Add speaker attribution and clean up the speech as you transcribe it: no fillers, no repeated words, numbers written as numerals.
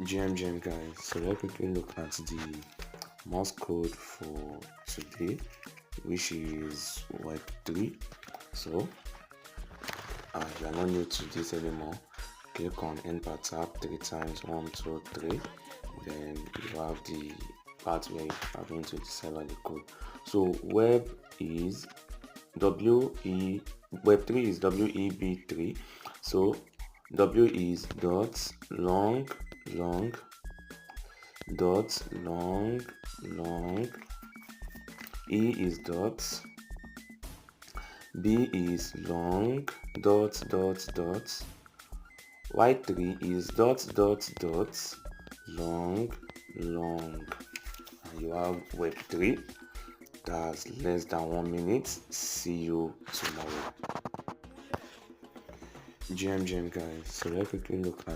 Speaker 1: GM guys, so let's quickly look at the Morse code for today, which is web 3. So you are not new to this anymore. Click on enter tab 3 times, 1 2 3. Then you have the part where you are going to decipher the code. So web 3 is WEB3. So W is dot long, dot long, E is dot, B is long, dot, Y3 is dot, long. And you have web 3. That's less than 1 minute. See you tomorrow. GM guys, so let's quickly look at